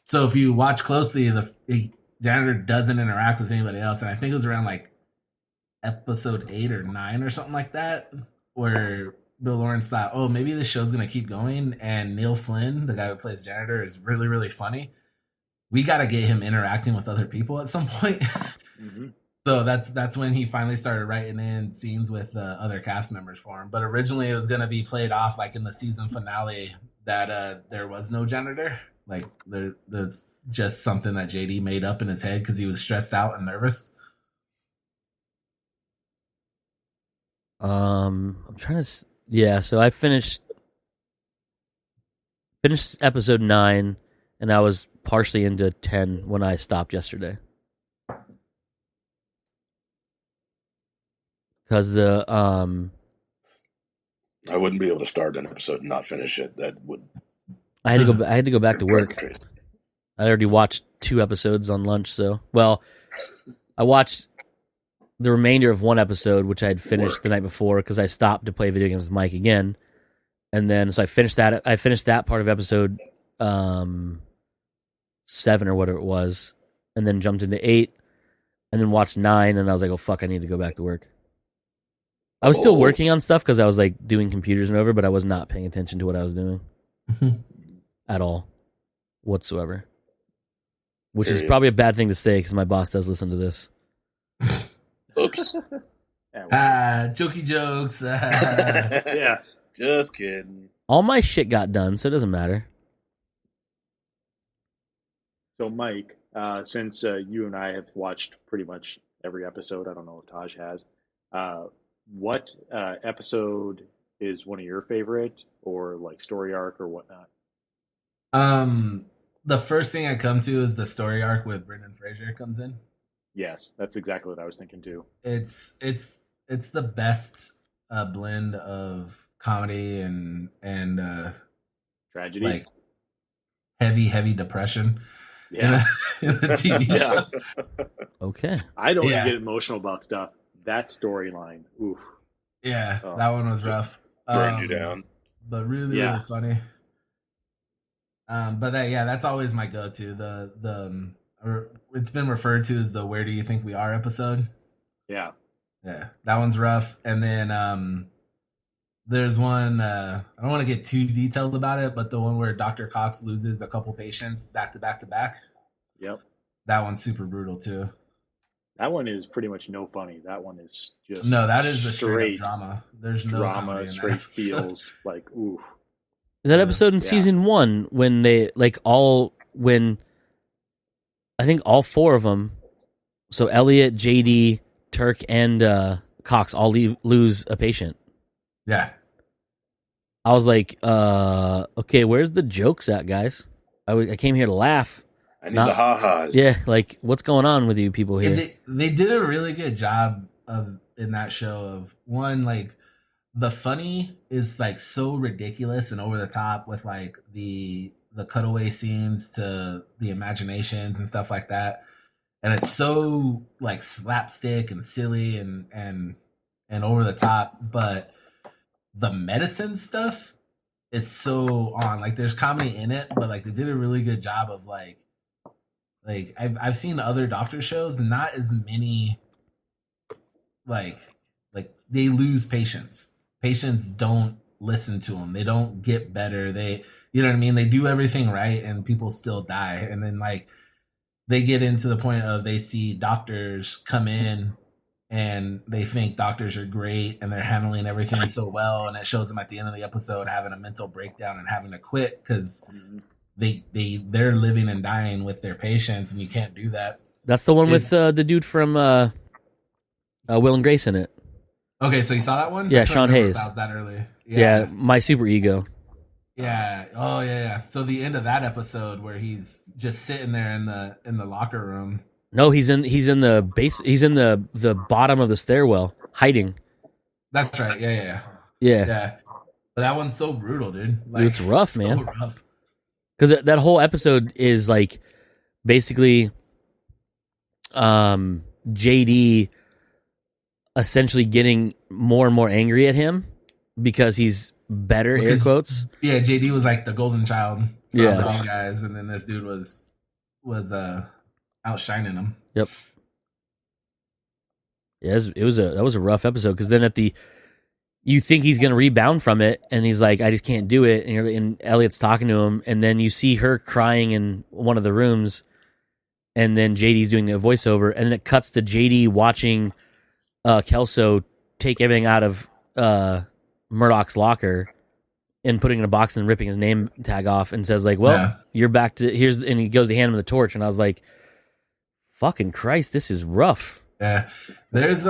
So if you watch closely, the janitor doesn't interact with anybody else, and I think it was around like episode 8 or 9 or something like that, where Bill Lawrence thought, oh, maybe this show's going to keep going, and Neil Flynn, the guy who plays Janitor, is really, really funny. We got to get him interacting with other people at some point. Mm-hmm. So that's when he finally started writing in scenes with other cast members for him. But originally it was going to be played off like in the season finale that there was no Janitor. Like there's just something that JD made up in his head because he was stressed out and nervous. I'm trying to... Yeah, so I finished episode 9, and I was partially into 10 when I stopped yesterday. Because I wouldn't be able to start an episode and not finish it. That would... I had to go back to work. I already watched 2 episodes on lunch, so... Well, I watched the remainder of 1 episode, which I had finished the night before because I stopped to play video games with Mike again. And then, so I finished that part of episode 7 or whatever it was, and then jumped into 8, and then watched 9, and I was like, oh, fuck, I need to go back to work. I was still working on stuff because I was like doing computers and over, but I was not paying attention to what I was doing at all, whatsoever. Which is probably a bad thing to say because my boss does listen to this. Oops. Jokey jokes. Yeah. Just kidding. All my shit got done, so it doesn't matter. So, Mike, since you and I have watched pretty much every episode, I don't know if Taj has, what episode is one of your favorite, or like story arc or whatnot? The first thing I come to is the story arc with Brendan Fraser comes in. Yes, that's exactly what I was thinking too. It's the best blend of comedy and tragedy, like heavy depression. Yeah, in the TV show. Okay, I don't get emotional about stuff. That storyline, oof. Yeah, that one was rough. Burned you down, but really funny. But that's always my go-to. It's been referred to as the "Where do you think we are" episode. Yeah, that one's rough. And then there's one. I don't want to get too detailed about it, but the one where Dr. Cox loses a couple patients back to back. Yep, that one's super brutal too. That one is pretty much no funny. That one is just that is a straight drama. There's no drama, straight feels like ooh. That episode in season 1 when they I think all 4 of them So Elliot, JD, Turk, and Cox all lose a patient. Yeah. I was like, okay, where's the jokes at, guys? I came here to laugh. I need the ha-has. Yeah, like, what's going on with you people here? They did a really good job in that show of, one, like, the funny is like so ridiculous and over the top with like the cutaway scenes to the imaginations and stuff like that, and it's so like slapstick and silly and over the top, but the medicine stuff is so on. Like, there's comedy in it, but like they did a really good job of like I've seen other doctor shows, not as many like they lose patients. Patients don't listen to them. They don't get better. You know what I mean? They do everything right and people still die. And then like they get into the point of they see doctors come in and they think doctors are great and they're handling everything so well. And it shows them at the end of the episode having a mental breakdown and having to quit because they're living and dying with their patients, and you can't do that. That's the one with the dude from Will and Grace in it. Okay, so you saw that one? Yeah, Sean Hayes. That was that early. Yeah, My Super Ego. Yeah. Oh, yeah. So the end of that episode where he's just sitting there in the locker room. No, he's in the base. He's in the bottom of the stairwell, hiding. That's right. Yeah. But that one's so brutal, dude. Like, dude, it's rough, so man. Rough. Because that whole episode is like basically, JD essentially getting more and more angry at him because he's better, air quotes. Yeah, JD was like the golden child for all the bad guys, and then this dude was outshining him. Yep. Yeah, that was a rough episode, because then you think he's gonna rebound from it, and he's like, I just can't do it, and Elliot's talking to him, and then you see her crying in one of the rooms, and then JD's doing the voiceover, and then it cuts to JD watching Kelso take everything out of Murdoch's locker and putting it in a box and ripping his name tag off, and says like, well, you're back to and he goes to hand him the torch, and I was like, fucking Christ, this is rough. Yeah. There's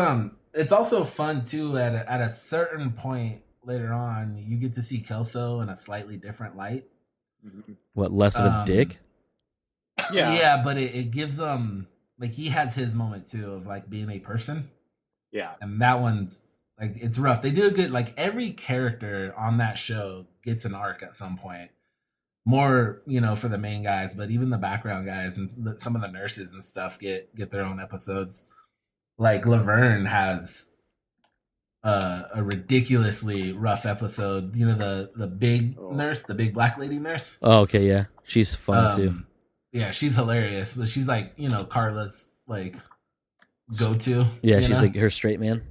it's also fun too at a certain point later on, you get to see Kelso in a slightly different light. What, less of a dick? Yeah, but it gives like, he has his moment too of like being a person. Yeah. And that one's like, it's rough. They do a good, like, every character on that show gets an arc at some point. More, for the main guys, but even the background guys and some of the nurses and stuff get their own episodes. Like Laverne has a ridiculously rough episode. The big nurse, the big black lady nurse. Oh, okay, yeah, she's fun too. Yeah, she's hilarious, but she's like, Carla's like go-to. Yeah, she's like her straight man.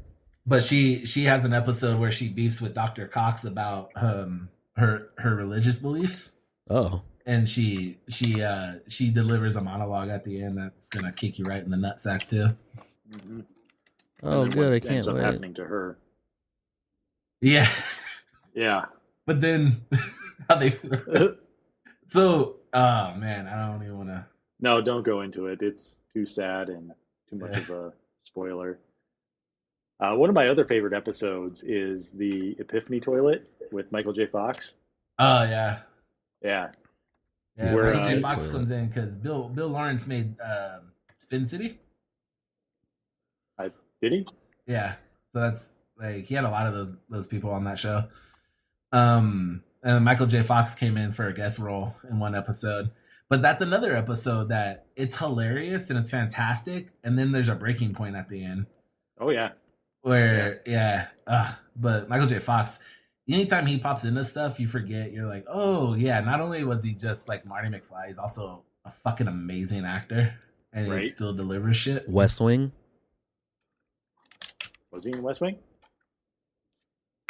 But she has an episode where she beefs with Dr. Cox about her religious beliefs. Oh. And she delivers a monologue at the end that's gonna kick you right in the nutsack too. Mm-hmm. Oh, good! I can't ends up wait. happening to her. Yeah, yeah. But then how they so man, I don't even want to. No, don't go into it. It's too sad and too much of a spoiler. One of my other favorite episodes is the Epiphany toilet with Michael J. Fox. Oh yeah. Yeah. Where Michael J. Fox comes in because Bill Lawrence made Spin City. Did he? Yeah. So that's like, he had a lot of those people on that show. And Michael J. Fox came in for a guest role in one episode. But that's another episode that it's hilarious and it's fantastic. And then there's a breaking point at the end. Oh yeah. Where but Michael J. Fox, anytime he pops into stuff, you forget. You're like, oh yeah. Not only was he just like Marty McFly, he's also a fucking amazing actor, and he still delivers shit. West Wing. Was he in West Wing?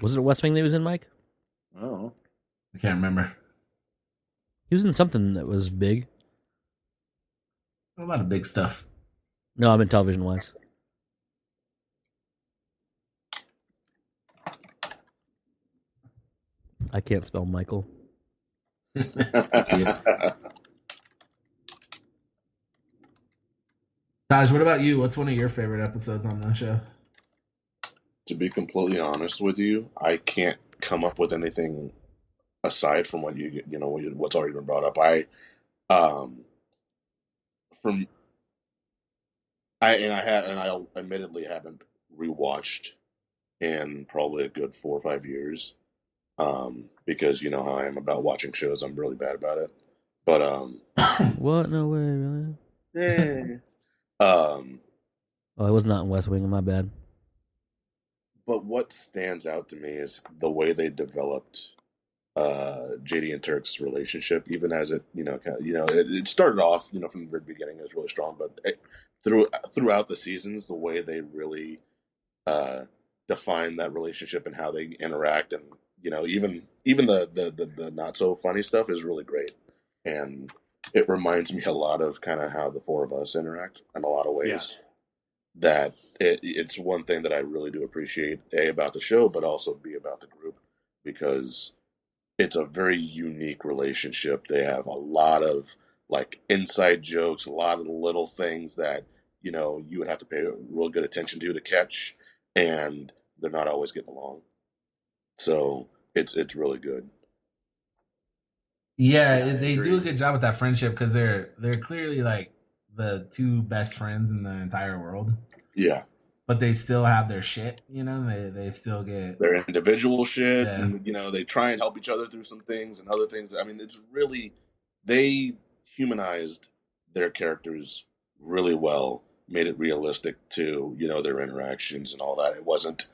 Was it West Wing that he was in, Mike? Oh, I can't remember. He was in something that was big. A lot of big stuff. No, I meant television wise. I can't spell Michael. Guys, what about you? What's one of your favorite episodes on the show? To be completely honest with you, I can't come up with anything aside from what what's already been brought up. Um from I admittedly haven't rewatched in probably a good 4 or 5 years. Because you know how I am about watching shows, I'm really bad about it. But What? No way, really? yeah. Oh, it was not in West Wing. My bad. But what stands out to me is the way they developed JD and Turk's relationship, even as it started off, from the very beginning as really strong, but throughout the seasons, the way they really define that relationship and how they interact, and even the not so funny stuff is really great, and it reminds me a lot of kind of how the four of us interact in a lot of ways. Yeah. That it's one thing that I really do appreciate about the show, but also about the group, because it's a very unique relationship. They have a lot of like inside jokes, a lot of little things that you would have to pay real good attention to catch, and they're not always getting along. So it's really good. Yeah, they do a good job with that friendship because they're clearly like the two best friends in the entire world. Yeah. But they still have their shit, they still get their individual shit, yeah. And they try and help each other through some things and other things. I mean, it's really, they humanized their characters really well, made it realistic to, their interactions and all that. It wasn't,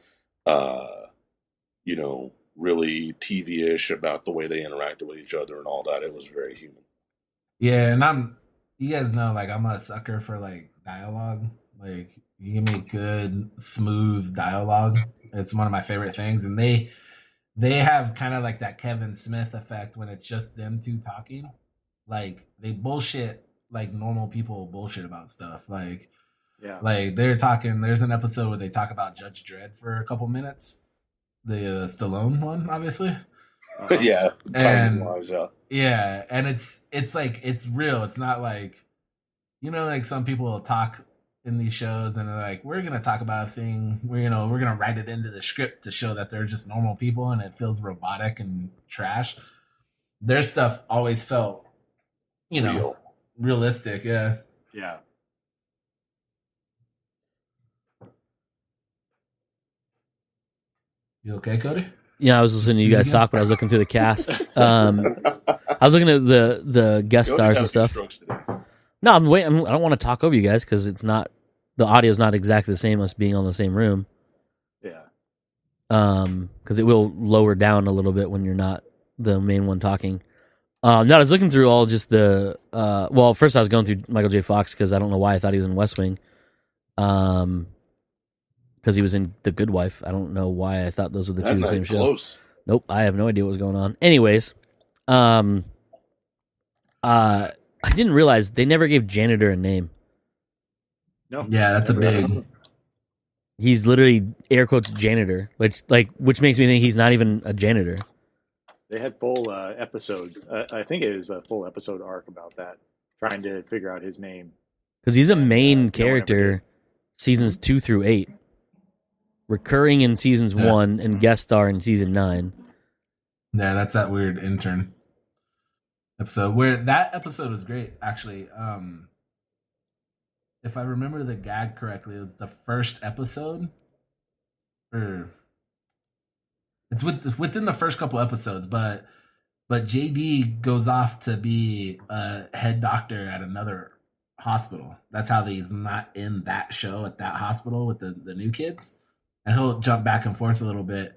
really TV-ish about the way they interacted with each other and all that. It was very human. Yeah, and you guys know, like, I'm a sucker for, like, dialogue. Like, you give me good, smooth dialogue. It's one of my favorite things. And they have kind of like that Kevin Smith effect when it's just them two talking. Like, they bullshit like normal people bullshit about stuff. Like, yeah, like they're talking. There's an episode where they talk about Judge Dredd for a couple minutes. The Stallone one, obviously. Yeah, and yeah, and it's like it's real. It's not like like some people will talk in these shows and they're like, we're gonna talk about a thing. We're gonna write it into the script to show that they're just normal people, and it feels robotic and trash. Their stuff always felt, realistic. Yeah. Yeah. You okay, Cody? Yeah, I was listening to you guys talk, but I was looking through the cast. I was looking at the guest stars and stuff. No, I'm waiting. I don't want to talk over you guys because the audio is not exactly the same as being on the same room. Yeah. Because it will lower down a little bit when you're not the main one talking. No, I was looking through all just the. Well, first I was going through Michael J. Fox because I don't know why I thought he was in West Wing. Because he was in The Good Wife. I don't know why I thought those were the same show. Nope, I have no idea what was going on. Anyways, I didn't realize they never gave Janitor a name. No. Yeah, that's a big. He's literally air quotes janitor, which makes me think he's not even a janitor. They had full episode. I think it is a full episode arc about that, trying to figure out his name. Because he's a main character, seasons 2 through 8, recurring in seasons 1 and guest star in season 9. Yeah, that's that weird intern episode. Where that episode was great, actually. If I remember the gag correctly, it was the first episode, or it's within the first couple episodes, but JD goes off to be a head doctor at another hospital. That's how he's not in that show at that hospital with the new kids, and he'll jump back and forth a little bit.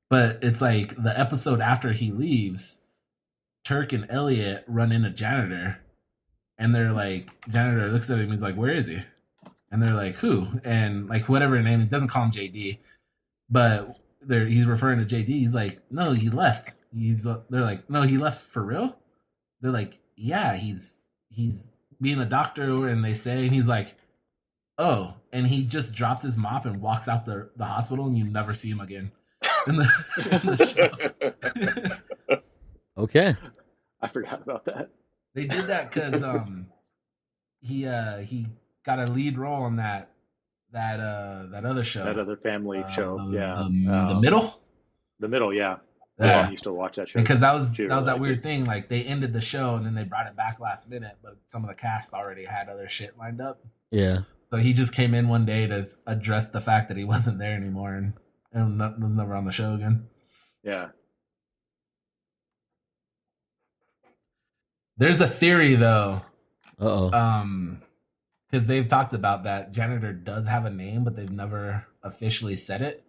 But it's like the episode after he leaves, Turk and Elliot run into Janitor. And they're like, Janitor looks at him, he's like, where is he? And they're like, who? And like, whatever name, he doesn't call him JD, but he's referring to JD. He's like, no, he left. They're like, no, he left for real? They're like, yeah, he's being a doctor, and they say, and he's like, oh, and he just drops his mop and walks out the hospital, and you never see him again in the show. Okay. I forgot about that. They did that because he got a lead role on that other show. That other family show. Yeah. The Middle? The Middle, yeah. Yeah. My mom used to watch that show. Because that was that weird thing. Like, they ended the show and then they brought it back last minute, but some of the cast already had other shit lined up. Yeah. So he just came in one day to address the fact that he wasn't there anymore and was never on the show again. Yeah. There's a theory, though. Uh-oh. Because they've talked about that janitor does have a name, but they've never officially said it.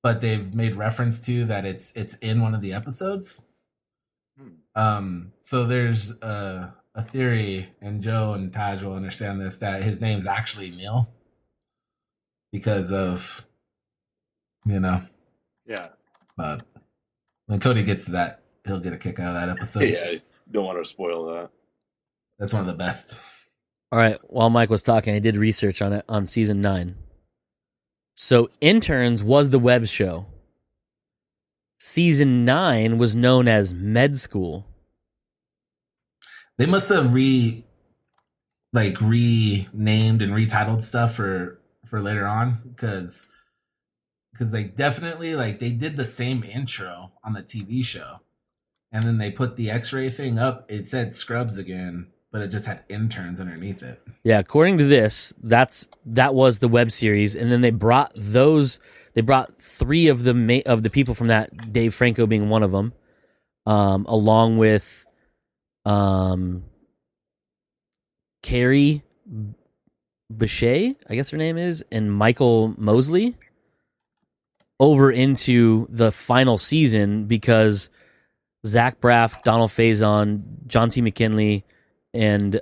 But they've made reference to that it's in one of the episodes. So there's a theory, and Joe and Taj will understand this, that his name's actually Neil because of, Yeah. But when Cody gets to that, he'll get a kick out of that episode. Yeah, don't want to spoil that. That's one of the best. All right. While Mike was talking, I did research on it on season 9. So Interns was the web show. Season 9 was known as Med School. They must have renamed and retitled stuff for later on, because they definitely, like, they did the same intro on the TV show, and then they put the X-ray thing up. It said Scrubs again, but it just had Interns underneath it. Yeah, according to this, that was the web series, and then they brought 3 of the people from that, Dave Franco being one of them, along with Carrie Bechet, I guess her name is, and Michael Mosley, over into the final season because Zach Braff, Donald Faison, John C. McKinley, and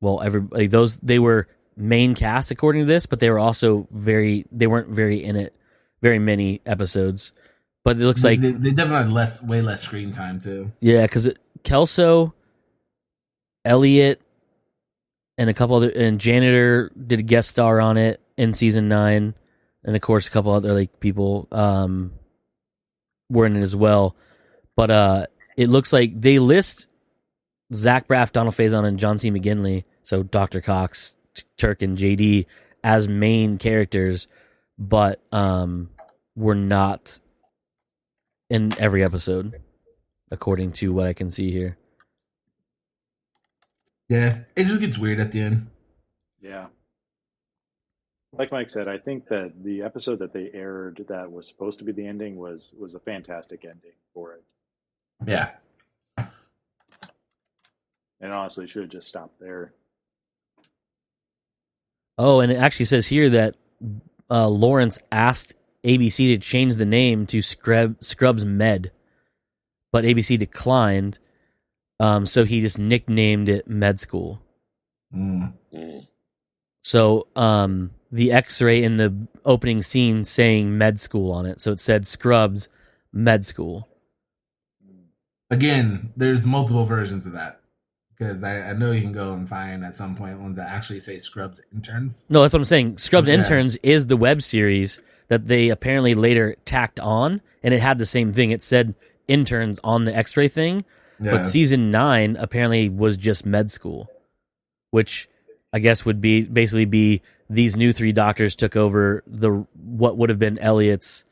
everybody, they were main cast according to this, but they were also they weren't very in it, very many episodes. But it looks like they definitely had way less screen time too. Yeah, because Kelso, Elliot, and a couple other, and Janitor did a guest star on it in season 9, and of course a couple other people were in it as well. But it looks like they list Zach Braff, Donald Faison, and John C. McGinley, so Dr. Cox, Turk, and JD, as main characters, but were not in every episode, according to what I can see here. Yeah, it just gets weird at the end. Yeah. Like Mike said, I think that the episode that they aired that was supposed to be the ending was a fantastic ending for it. Yeah. And honestly, should have just stopped there. Oh, and it actually says here that Lawrence asked ABC to change the name to Scrubs Med, but ABC declined, so he just nicknamed it Med School. So the X-ray in the opening scene saying Med School on it, so it said Scrubs Med School. Again, there's multiple versions of that, because I know you can go and find at some point ones that actually say Scrubs Interns. No, that's what I'm saying. Scrubs Interns is the web series that they apparently later tacked on, and it had the same thing. It said Interns on the X-ray thing, but season 9 apparently was just Med School, which I guess would basically be these new 3 doctors took over what would have been Elliot's,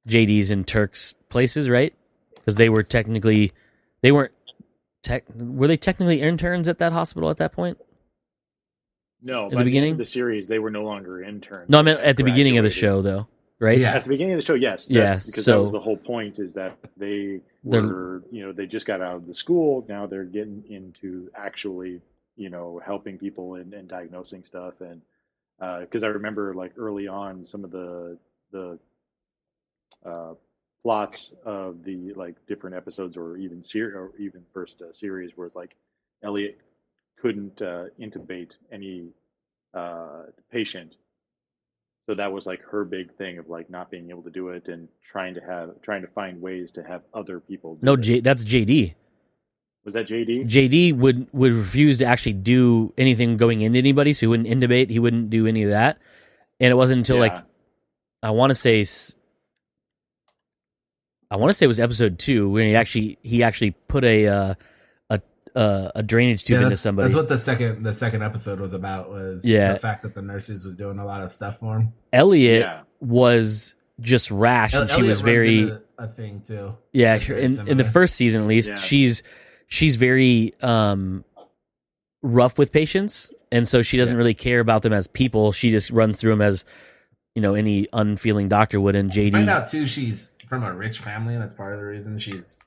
JD's, and Turk's places, right? Because they were technically were they technically interns at that hospital at that point? No, at the beginning of the series, they were no longer interns. No, I meant at the beginning of the show, though, right? Yeah, at the beginning of the show, yes. Because that was the whole point, is that they were, they just got out of the school. Now they're getting into actually, helping people and diagnosing stuff. And because I remember, like, early on, some of the plots of the different episodes, or even first series, where it's like Elliot couldn't intubate any patient, so that was like her big thing of not being able to do it, and trying to find ways to have other people do it. That's JD. Was that JD? JD would refuse to actually do anything going into anybody, so he wouldn't intubate, he wouldn't do any of that. And it wasn't until I want to say it was episode 2 when he actually put a a drainage tube into somebody. That's what the second episode was about. Was the fact that the nurses was doing a lot of stuff for him. Elliot was just rash, and she was very a thing too. Yeah, in the first season at least, she's very rough with patients, and so she doesn't really care about them as people. She just runs through them as any unfeeling doctor would. And JD, find out too, she's from a rich family, and that's part of the reason she's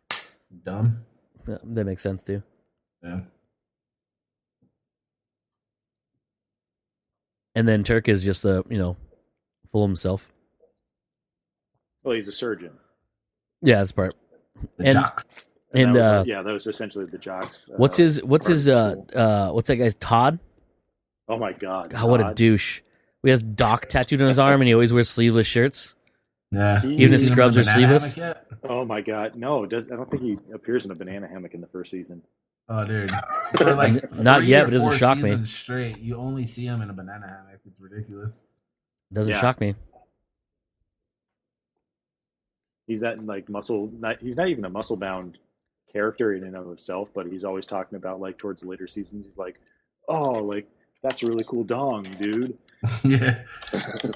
dumb. Yeah, that makes sense too. Yeah. And then Turk is just full of himself. Well, he's a surgeon. Yeah, that's part. The jocks. And that was essentially the jocks. What's his what's that guy's Todd? Oh my god. God, what a douche. He has Doc tattooed on his arm, and he always wears sleeveless shirts. Yeah. Even his scrubs are sleeveless. Oh my god. No, I don't think he appears in a banana hammock in the first season. Oh dude. For like not yet, but it doesn't shock me. Straight, you only see him in a banana hammock. It's ridiculous. Doesn't shock me. He's that he's not even a muscle bound character in and of himself, but he's always talking about towards the later seasons, he's like, oh, that's a really cool dong, dude. Yeah.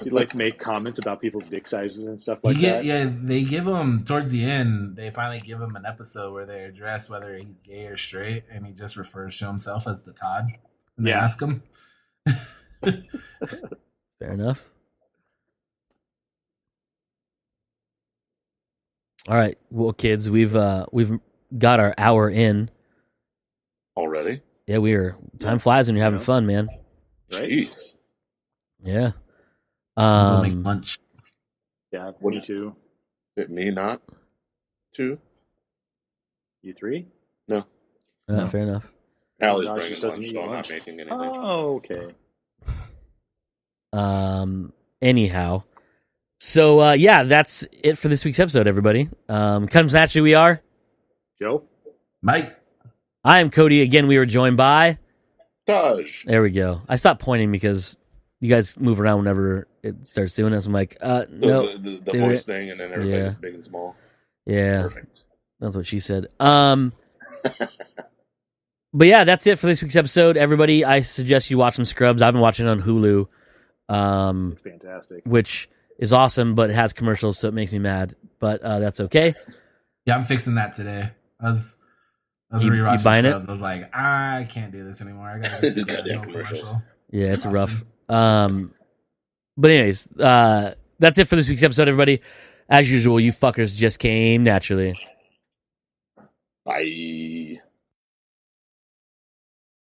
He'd make comments about people's dick sizes and stuff like that. Yeah, they give him towards the end, they finally give him an episode where they address whether he's gay or straight, and he just refers to himself as the Todd. And they ask him. Fair enough. All right, well, kids, we've got our hour in already. Yeah, time flies when you're having fun, man. Right? Jeez. Yeah. We'll make lunch. Yeah, me too. Me not. 2. You 3? No. Fair enough. Allie's bringing lunch, so I'm not making anything. Oh, okay. Anyhow. So, that's it for this week's episode, everybody. Comes naturally, we are Joe, Mike. I am Cody. Again, we were joined by Taj. There we go. I stopped pointing because you guys move around whenever it starts doing this. I'm like, no. The voice thing, and then everybody's big and small. Yeah. Perfect. That's what she said. But yeah, that's it for this week's episode. Everybody, I suggest you watch some Scrubs. I've been watching it on Hulu. It's fantastic. Which is awesome, but it has commercials, so it makes me mad. But that's okay. Yeah, I'm fixing that today. I was rewatching Scrubs. I was like, I can't do this anymore. I gotta fix no commercial. Yeah, it's rough. But anyways, that's it for this week's episode, everybody. As usual, you fuckers just came naturally. Bye.